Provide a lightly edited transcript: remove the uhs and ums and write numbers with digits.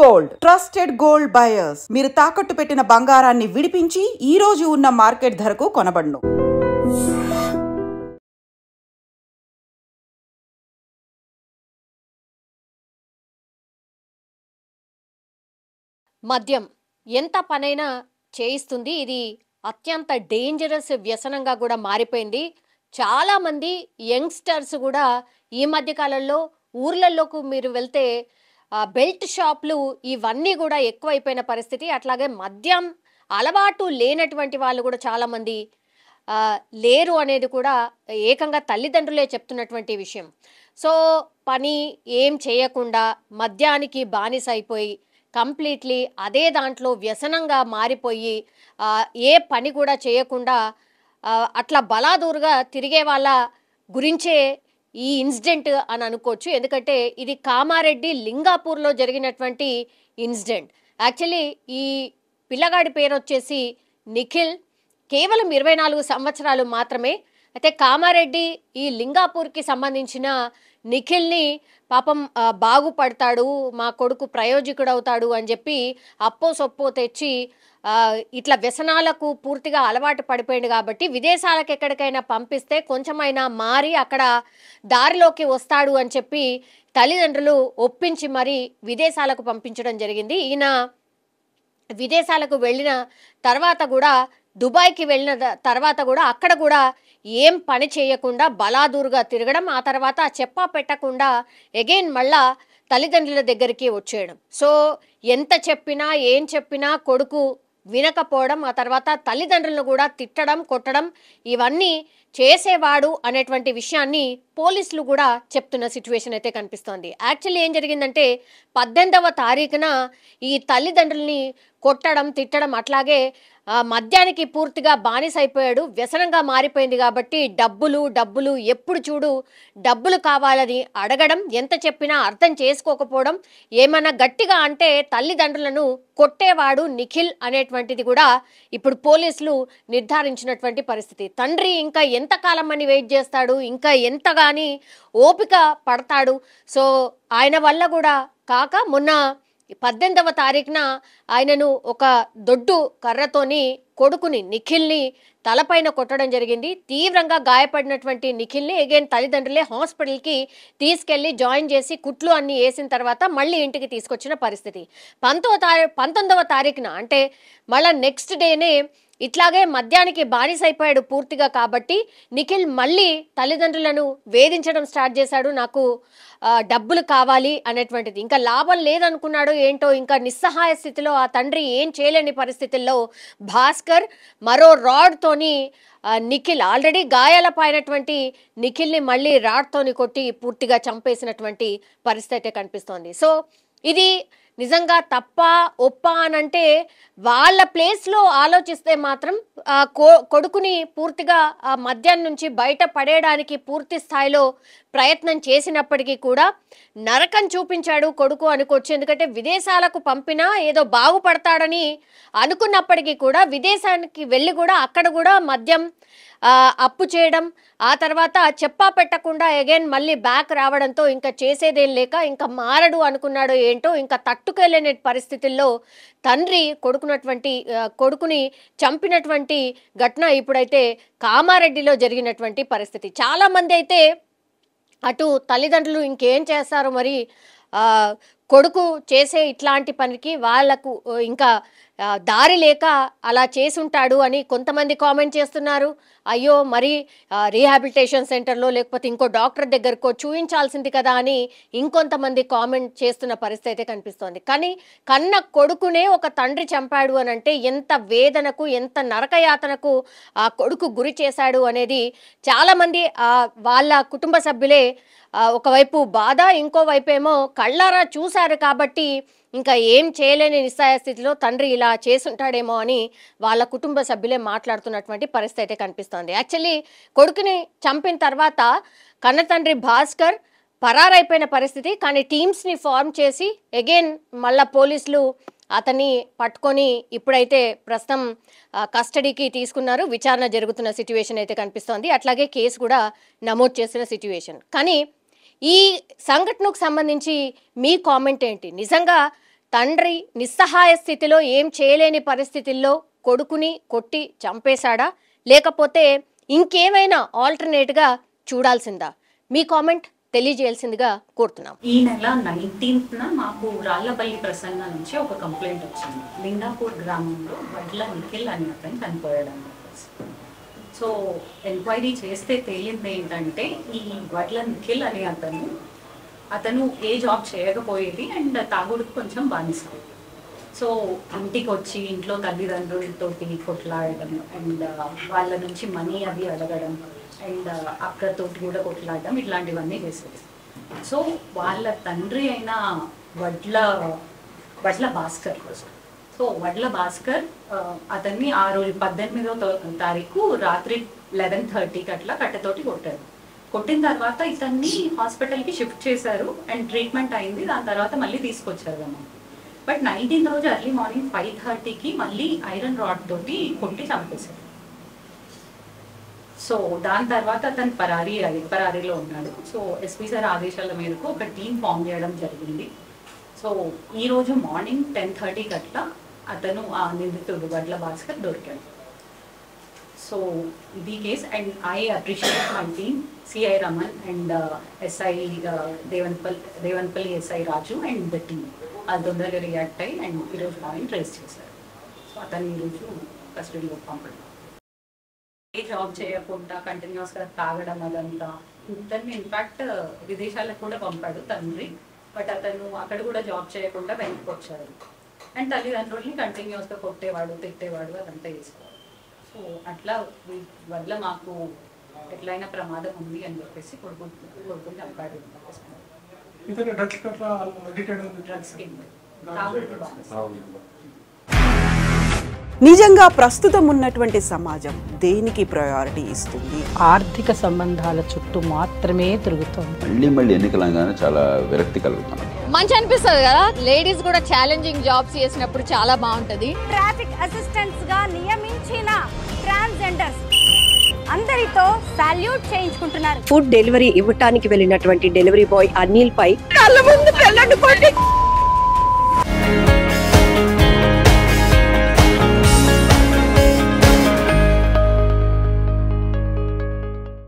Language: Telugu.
గోల్డ్ ట్రస్టెడ్ గోల్డ్ బయర్స్ మీరు తాకట్టు పెట్టిన బంగారాన్ని విడిపించి ఈ రోజు ఉన్న మార్కెట్ ధరకు కొనబడును. మద్యం ఎంత పనైనా చేయిస్తుంది. ఇది అత్యంత డేంజరస్ వ్యసనంగా కూడా మారిపోయింది. చాలా మంది యంగ్స్టర్స్ కూడా ఈ మధ్య కాలంలో ఊర్లలోకి మీరు వెళ్తే బెల్ట్ షాప్లు ఇవన్నీ కూడా ఎక్కువైపోయిన పరిస్థితి. అట్లాగే మద్యం అలవాటు లేనటువంటి వాళ్ళు కూడా చాలామంది లేరు అనేది కూడా ఏకంగా తల్లిదండ్రులే చెప్తున్నటువంటి విషయం. సో పని ఏం చేయకుండా మద్యానికి బానిస అయిపోయి కంప్లీట్లీ అదే దాంట్లో వ్యసనంగా మారిపోయి ఏ పని కూడా చేయకుండా అట్లా బలాదూరుగా తిరిగే వాళ్ళ గురించే ఈ ఇన్సిడెంట్ అని అనుకోవచ్చు. ఎందుకంటే ఇది కామారెడ్డి లింగాపూర్లో జరిగినటువంటి ఇన్సిడెంట్. యాక్చువల్లీ ఈ పిల్లగాడి పేరు వచ్చేసి నిఖిల్. కేవలం 24 సంవత్సరాలు మాత్రమే. అయితే కామారెడ్డి ఈ లింగాపూర్కి సంబంధించిన నిఖిల్ని పాపం బాగుపడతాడు, మా కొడుకు ప్రయోజకుడు అవుతాడు అని చెప్పి అప్పో సొప్పో తెచ్చి ఇట్లా వ్యసనాలకు పూర్తిగా అలవాటు పడిపోయింది. కాబట్టి విదేశాలకు ఎక్కడికైనా పంపిస్తే కొంచెమైనా మారి అక్కడ దారిలోకి వస్తాడు అని చెప్పి తల్లిదండ్రులు ఒప్పించి మరి విదేశాలకు పంపించడం జరిగింది. ఈయన విదేశాలకు వెళ్ళిన తర్వాత కూడా దుబాయ్కి వెళ్ళిన తర్వాత కూడా అక్కడ కూడా ఏం పని చేయకుండా బలాదూరుగా తిరగడం, ఆ తర్వాత చెప్పా పెట్టకుండా అగైన్ మళ్ళా తల్లిదండ్రుల దగ్గరికి వచ్చేయడం. సో ఎంత చెప్పినా ఏం చెప్పినా కొడుకు వినకపోవడం, ఆ తర్వాత తల్లిదండ్రులను కూడా తిట్టడం కొట్టడం ఇవన్నీ చేసేవాడు అనేటువంటి విషయాన్ని పోలీసులు కూడా చెప్తున్న సిచ్యువేషన్ అయితే కనిపిస్తోంది. యాక్చువల్లీ ఏం జరిగిందంటే 18వ తారీఖున ఈ తల్లిదండ్రుల్ని కొట్టడం తిట్టడం అట్లాగే మద్యానికి పూర్తిగా బానిస అయిపోయాడు. వ్యసనంగా మారిపోయింది కాబట్టి డబ్బులు ఎప్పుడు చూడు డబ్బులు కావాలని అడగడం, ఎంత చెప్పినా అర్థం చేసుకోకపోవడం, ఏమన్నా గట్టిగా అంటే తల్లిదండ్రులను కొట్టేవాడు నిఖిల్ అనేటువంటిది కూడా ఇప్పుడు పోలీసులు నిర్ధారించినటువంటి పరిస్థితి. తండ్రి ఇంకా ఎంతకాలం అని వెయిట్ చేస్తాడు, ఇంకా ఎంతగాని ఓపిక పడతాడు. సో ఆయన వల్ల కూడా కాక మొన్న 18వ తారీఖున ఆయనను ఒక దొడ్డు కర్రతోని కొడుకుని నిఖిల్ని తలపైన కొట్టడం జరిగింది. తీవ్రంగా గాయపడినటువంటి నిఖిల్ని అగైన్ తల్లిదండ్రులే హాస్పిటల్కి తీసుకెళ్లి జాయిన్ చేసి కుట్లు అన్ని వేసిన తర్వాత మళ్ళీ ఇంటికి తీసుకొచ్చిన పరిస్థితి. 19వ తారీఖున అంటే మళ్ళీ నెక్స్ట్ డేనే ఇట్లాగే మద్యానికి బానిస అయిపోయాడు పూర్తిగా. కాబట్టి నిఖిల్ మళ్ళీ తల్లిదండ్రులను వేధించడం స్టార్ట్ చేశాడు. నాకు డబ్బులు కావాలి అనేటువంటిది. ఇంకా లాభం లేదనుకున్నాడు ఏంటో, ఇంకా నిస్సహాయ స్థితిలో ఆ తండ్రి ఏం చేయలేని పరిస్థితుల్లో భాస్కర్ మరో రాడ్తోని నిఖిల్ ఆల్రెడీ గాయాలపైనటువంటి నిఖిల్ని మళ్ళీ రాడ్తోని కొట్టి పూర్తిగా చంపేసినటువంటి పరిస్థితి అయితే కనిపిస్తోంది. సో ఇది నిజంగా తప్ప ఒప్ప అనంటే వాళ్ళ ప్లేస్లో ఆలోచిస్తే మాత్రం కొడుకుని పూర్తిగా ఆ మద్యం నుంచి బయట పడేయడానికి పూర్తి స్థాయిలో ప్రయత్నం చేసినప్పటికీ కూడా నరకం చూపించాడు కొడుకు అనుకోవచ్చు. ఎందుకంటే విదేశాలకు పంపినా ఏదో బాగుపడతాడని అనుకున్నప్పటికీ కూడా విదేశానికి వెళ్ళి కూడా అక్కడ కూడా మద్యం అప్పు చేయడం, ఆ తర్వాత చెప్పా పెట్టకుండా అగైన్ మళ్ళీ బ్యాక్ రావడంతో ఇంకా చేసేదేం లేక ఇంకా మారడు అనుకున్నాడు ఏంటో, ఇంకా తట్టుకెళ్ళని పరిస్థితుల్లో తండ్రి కొడుకుని చంపినటువంటి ఘటన ఇప్పుడైతే కామారెడ్డిలో జరిగినటువంటి పరిస్థితి. చాలామంది అయితే అటు తల్లిదండ్రులు ఇంకేం చేస్తారు మరి, కొడుకు చేసే ఇట్లాంటి పనికి వాళ్లకు ఇంకా దారి లేక అలా చేసుంటాడు అని కొంతమంది కామెంట్ చేస్తున్నారు. అయ్యో మరి రీహాబిలిటేషన్ సెంటర్లో లేకపోతే ఇంకో డాక్టర్ దగ్గరకో చూపించాల్సింది కదా అని ఇంకొంతమంది కామెంట్ చేస్తున్న పరిస్థితి అయితే కనిపిస్తోంది. కానీ కన్న కొడుకునే ఒక తండ్రి చంపాడు అని అంటే ఎంత వేదనకు ఎంత నరకయాతనకు ఆ కొడుకు గురి చేశాడు అనేది చాలామంది వాళ్ళ కుటుంబ సభ్యులే ఒకవైపు బాధ, ఇంకోవైపు ఏమో కళ్ళారా చూశారు కాబట్టి ఇంకా ఏం చేయలేని నిస్సాయ స్థితిలో తండ్రి ఇలా చేసుంటాడేమో అని వాళ్ళ కుటుంబ సభ్యులే మాట్లాడుతున్నటువంటి పరిస్థితి అయితే కనిపిస్తోంది. యాక్చువల్లీ కొడుకుని చంపిన తర్వాత కన్న తండ్రి భాస్కర్ పరారైపోయిన పరిస్థితి. కానీ టీమ్స్ని ఫార్మ్ చేసి అగైన్ మళ్ళా పోలీసులు అతన్ని పట్టుకొని ఇప్పుడైతే ప్రస్తుతం కస్టడీకి తీసుకున్నారు. విచారణ జరుగుతున్న సిచ్యువేషన్ అయితే కనిపిస్తోంది. అట్లాగే కేసు కూడా నమోదు చేసిన సిచ్యువేషన్. కానీ ఈ సంఘటనకు సంబంధించి మీ కామెంట్ ఏంటి? నిజంగా తండ్రి నిస్సహాయ స్థితిలో ఏం చేయలేని పరిస్థితుల్లో కొడుకుని కొట్టి చంపేశాడా, లేకపోతే ఇంకేమైనా ఆల్టర్నేట్గా చూడాల్సిందా? మీ కామెంట్ తెలియజేయాల్సిందిగా కోరుతున్నాం. ఈ నెల 19న మాకు రాళ్లపల్లి ప్రసన్న నుంచి ఒక కంప్లైంట్ వచ్చింది. లింగాపూర్ గ్రామంలో వడ్ల నిఖిల్ అని అతను చనిపోయాడని చెప్పేసి. సో ఎంక్వైరీ చేస్తే తేలింది ఏంటంటే ఈ వడ్ల నిఖిల్ అనే అతను ఏ జాబ్ చేయకపోయేది అండ్ తాగుడుకు కొంచెం బానిస. సో ఇంటికి వచ్చి ఇంట్లో తల్లిదండ్రులతోటి కొట్లాడడం అండ్ వాళ్ళ నుంచి మనీ అది అడగడం అండ్ అక్కతోటి కూడా కొట్లాడడం ఇట్లాంటివన్నీ చేసేది. సో వాళ్ళ తండ్రి అయిన వడ్ల భాస్కర్, సో వడ్ల భాస్కర్ అతన్ని ఆ రోజు 18వ తారీఖు రాత్రి 11:30కి అట్లా కట్టెతోటి కొట్టారు. కొట్టిన తర్వాత ఇతన్ని హాస్పిటల్కి షిఫ్ట్ చేశారు అండ్ ట్రీట్మెంట్ అయింది. దాని తర్వాత మళ్ళీ తీసుకొచ్చారు అన్నమాట. బట్ 19th రోజు ఎర్లీ మార్నింగ్ 5:30కి మళ్ళీ ఐరన్ రాడ్ తోటి కొట్టి చంపేశారు. సో దాని తర్వాత అతను పరారీలో ఉన్నాడు. సో ఎస్పీ సార్ ఆదేశాల మేరకు ఒక టీం ఫామ్ చేయడం జరిగింది. సో ఈరోజు మార్నింగ్ 10:30కి అట్లా అతను ఆ నిందితుడు వడ్ల భాస్కర్ దొరికాడు. సో ఇది case and I appreciate my team, CI Raman and SI Devanpalli SI Raju and the team అది తొందరగా రియాక్ట్ అయ్యి అండ్ ఈరోజు మార్నింగ్ ట్రేస్ చేశారు. సో అతను ఈరోజు కస్టడీలో పంపడం. ఏ జాబ్ చేయకుండా కంటిన్యూస్గా తాగడం అదంతా. ఇతన్ని ఇన్ఫ్యాక్ట్ విదేశాలకు కూడా పంపాడు తండ్రి. బట్ అతను అక్కడ కూడా జాబ్ చేయకుండా వెనక్కి వచ్చాడు అండ్ తల్లిదండ్రుల్ని కంటిన్యూస్గా కొట్టేవాడు, తిట్టేవాడు, అదంతా చేసేవాడు. సో అట్లా వల్ల మాకు ఎట్లయినా ప్రమాదం ఉంది అని చెప్పేసి కొడుకుని చంపాడు. డ్రగ్స్ కింద నిజంగా ప్రస్తుతం ఉన్నటువంటి సమాజం దేనికి ప్రయారిటీ ఇస్తుంది? ఆర్థిక సంబంధాల చుట్టూ మాత్రమే తిరుగుతుంది. మళ్ళీ ఎన్నికలంగానే చాలా విరక్తి కలుగుతాను. మంచి అనిపిస్తుంది కదా, లేడీస్ కూడా ఛాలెంజింగ్ జాబ్స్ చేసినప్పుడు చాలా బాగుంటది. ట్రాఫిక్ అసిస్టెంట్స్ గా నియమించిన ట్రాన్స్జెండర్స్ అందరితో సాల్యూట్ చేయించుకుంటున్నారు. ఫుడ్ డెలివరీ ఇవ్వటానికి వెళ్ళినటువంటి డెలివరీ బాయ్ అనిల్ పై కళ్ళ ముందు పెళ్ళండు